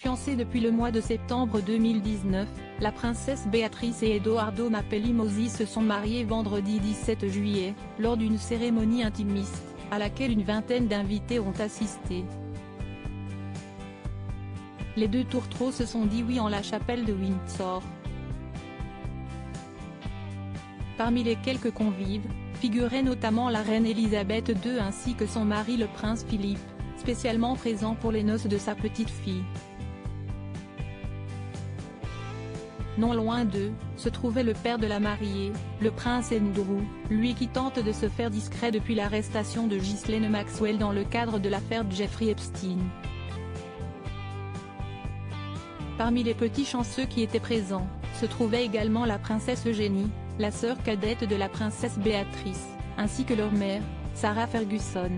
Fiancés depuis le mois de septembre 2019, la princesse Béatrice et Edoardo Mapelli Mozzi se sont mariés vendredi 17 juillet, lors d'une cérémonie intimiste, à laquelle une vingtaine d'invités ont assisté. Les deux tourtereaux se sont dit oui en la chapelle de Windsor. Parmi les quelques convives, figurait notamment la reine Elisabeth II ainsi que son mari le prince Philippe, spécialement présent pour les noces de sa petite fille. Non loin d'eux, se trouvait le père de la mariée, le prince Andrew, lui qui tente de se faire discret depuis l'arrestation de Ghislaine Maxwell dans le cadre de l'affaire Jeffrey Epstein. Parmi les petits chanceux qui étaient présents, se trouvait également la princesse Eugénie, la sœur cadette de la princesse Béatrice, ainsi que leur mère, Sarah Ferguson.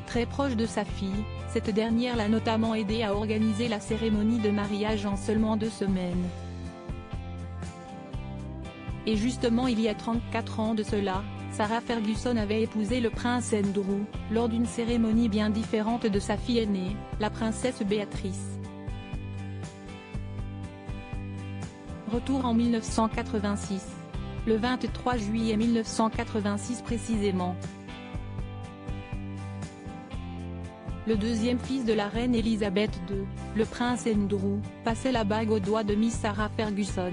Très proche de sa fille, cette dernière l'a notamment aidé à organiser la cérémonie de mariage en seulement 2 semaines. Et justement il y a 34 ans de cela, Sarah Ferguson avait épousé le prince Andrew, lors d'une cérémonie bien différente de sa fille aînée, la princesse Béatrice. Retour en 1986. Le 23 juillet 1986 précisément. Le deuxième fils de la reine Elisabeth II, le prince Andrew, passait la bague au doigt de Miss Sarah Ferguson.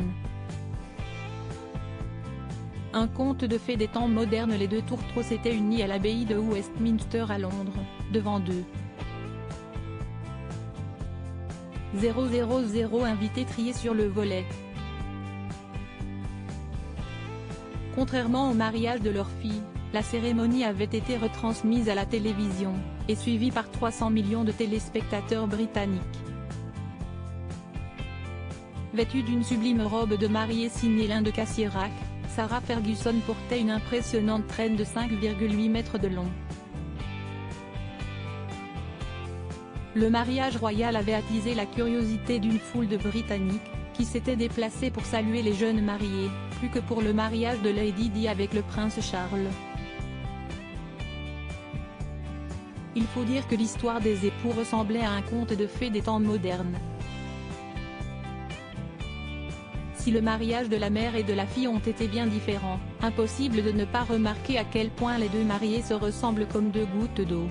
Un conte de fées des temps modernes. Les deux tourtereaux s'étaient unis à l'abbaye de Westminster à Londres, devant 000 invités triés sur le volet. Contrairement au mariage de leur fille, la cérémonie avait été retransmise à la télévision, et suivie par 300 millions de téléspectateurs britanniques. Vêtue d'une sublime robe de mariée signée L'Inde de Cassierac, Sarah Ferguson portait une impressionnante traîne de 5,8 mètres de long. Le mariage royal avait attisé la curiosité d'une foule de Britanniques, qui s'étaient déplacés pour saluer les jeunes mariés, plus que pour le mariage de Lady Di avec le prince Charles. Il faut dire que l'histoire des époux ressemblait à un conte de fées des temps modernes. Si le mariage de la mère et de la fille ont été bien différents, impossible de ne pas remarquer à quel point les deux mariés se ressemblent comme 2 gouttes d'eau.